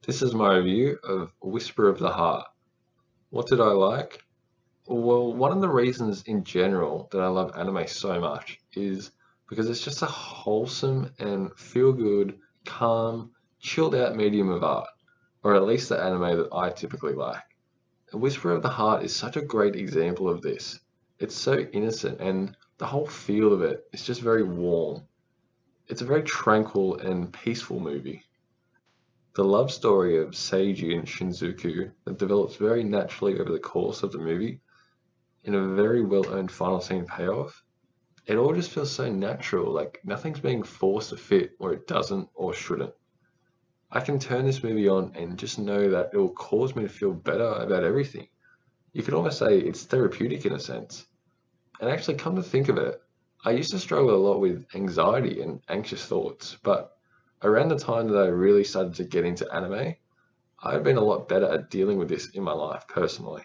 This is my review of Whisper of the Heart. What did I like? Well, one of the reasons in general that I love anime so much is because it's just a wholesome and feel good, calm, chilled out medium of art, or at least the anime that I typically like. And Whisper of the Heart is such a great example of this. It's so innocent, and the whole feel of it is just very warm. It's a very tranquil and peaceful movie. The love story of Seiji and Shinjuku that develops very naturally over the course of the movie in a very well-earned final scene payoff. It all just feels so natural, like nothing's being forced to fit where it doesn't or shouldn't. I can turn this movie on and just know that it will cause me to feel better about everything. You could almost say it's therapeutic in a sense. And actually, come to think of it, I used to struggle a lot with anxiety and anxious thoughts, but around the time that I really started to get into anime, I've been a lot better at dealing with this in my life personally.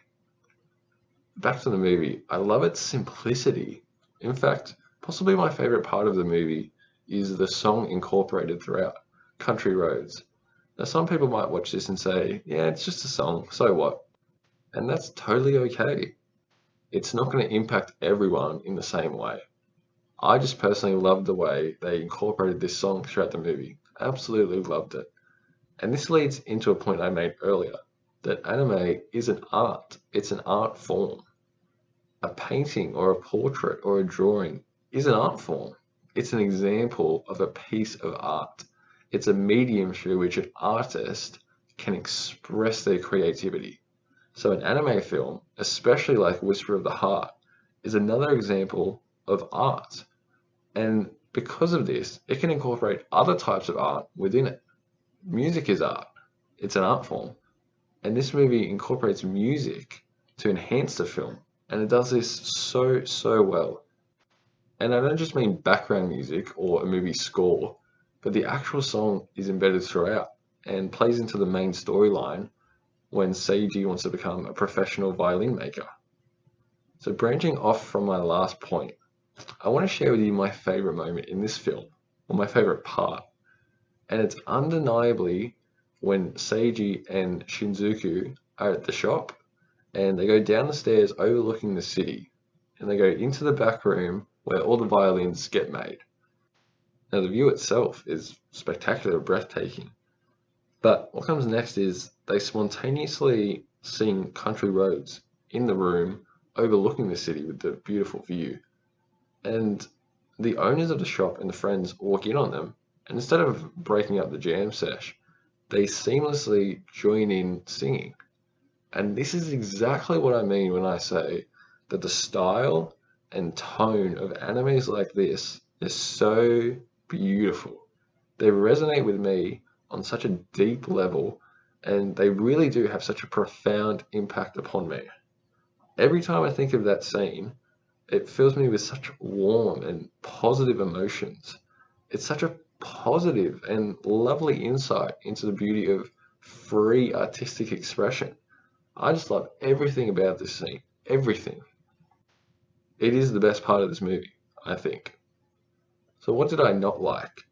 Back to the movie, I love its simplicity. In fact, possibly my favorite part of the movie is the song incorporated throughout, Country Roads. Now, some people might watch this and say, yeah, it's just a song, so what? And that's totally okay. It's not going to impact everyone in the same way. I just personally loved the way they incorporated this song throughout the movie. Absolutely loved it. And this leads into a point I made earlier that anime is an art, it's an art form. A painting or a portrait or a drawing is an art form. It's an example of a piece of art. It's a medium through which an artist can express their creativity. So an anime film, especially like Whisper of the Heart, is another example of art. And because of this, it can incorporate other types of art within it. Music is art. It's an art form. And this movie incorporates music to enhance the film. And it does this so well. And I don't just mean background music or a movie score, but the actual song is embedded throughout and plays into the main storyline when Seiji wants to become a professional violin maker. So branching off from my last point, I want to share with you my favorite moment in this film, or my favorite part. And it's undeniably when Seiji and Shinjuku are at the shop and they go down the stairs overlooking the city and they go into the back room where all the violins get made. Now, the view itself is spectacular, breathtaking. But what comes next is they spontaneously sing Country Roads in the room overlooking the city with the beautiful view. And the owners of the shop and the friends walk in on them, and instead of breaking up the jam sesh, they seamlessly join in singing. And this is exactly what I mean when I say that the style and tone of animes like this is so beautiful. They resonate with me on such a deep level, and they really do have such a profound impact upon me. Every time I think of that scene, it fills me with such warm and positive emotions. It's such a positive and lovely insight into the beauty of free artistic expression. I just love everything about this scene. Everything. It is the best part of this movie, I think. So what did I not like?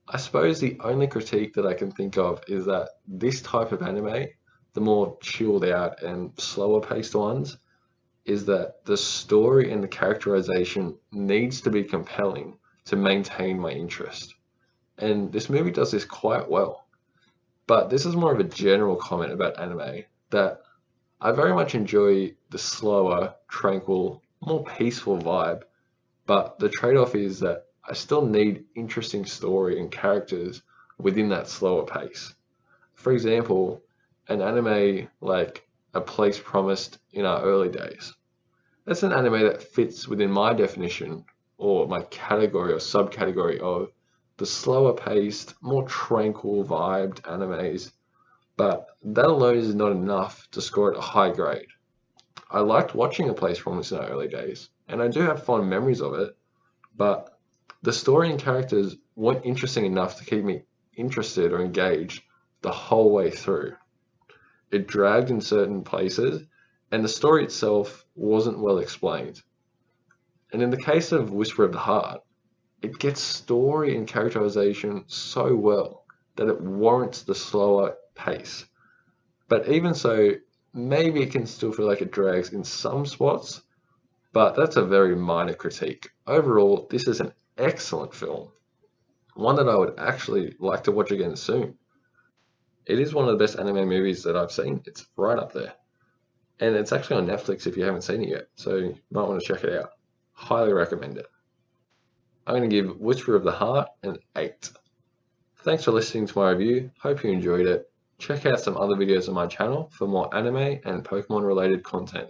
I suppose the only critique that I can think of is that this type of anime, the more chilled out and slower paced ones, is that the story and the characterization needs to be compelling to maintain my interest. And this movie does this quite well. But this is more of a general comment about anime that I very much enjoy the slower, tranquil, more peaceful vibe, but the trade-off is that I still need interesting story and characters within that slower pace. For example, an anime like A Place Promised in Our Early Days. That's an anime that fits within my definition or my category or subcategory of the slower paced, more tranquil vibed animes, but that alone is not enough to score it a high grade. I liked watching A Place Promised in Our Early Days, and I do have fond memories of it, but the story and characters weren't interesting enough to keep me interested or engaged the whole way through. It dragged in certain places, and the story itself wasn't well explained. And in the case of Whisper of the Heart, it gets story and characterization so well that it warrants the slower, pace. But even so, maybe it can still feel like it drags in some spots, but that's a very minor critique. Overall, this is an excellent film, one that I would actually like to watch again soon. It is one of the best anime movies that I've seen. It's right up there. And it's actually on Netflix if you haven't seen it yet, so you might want to check it out. Highly recommend it. I'm going to give Whisper of the Heart an 8. Thanks for listening to my review. Hope you enjoyed it. Check out some other videos on my channel for more anime and Pokemon related content.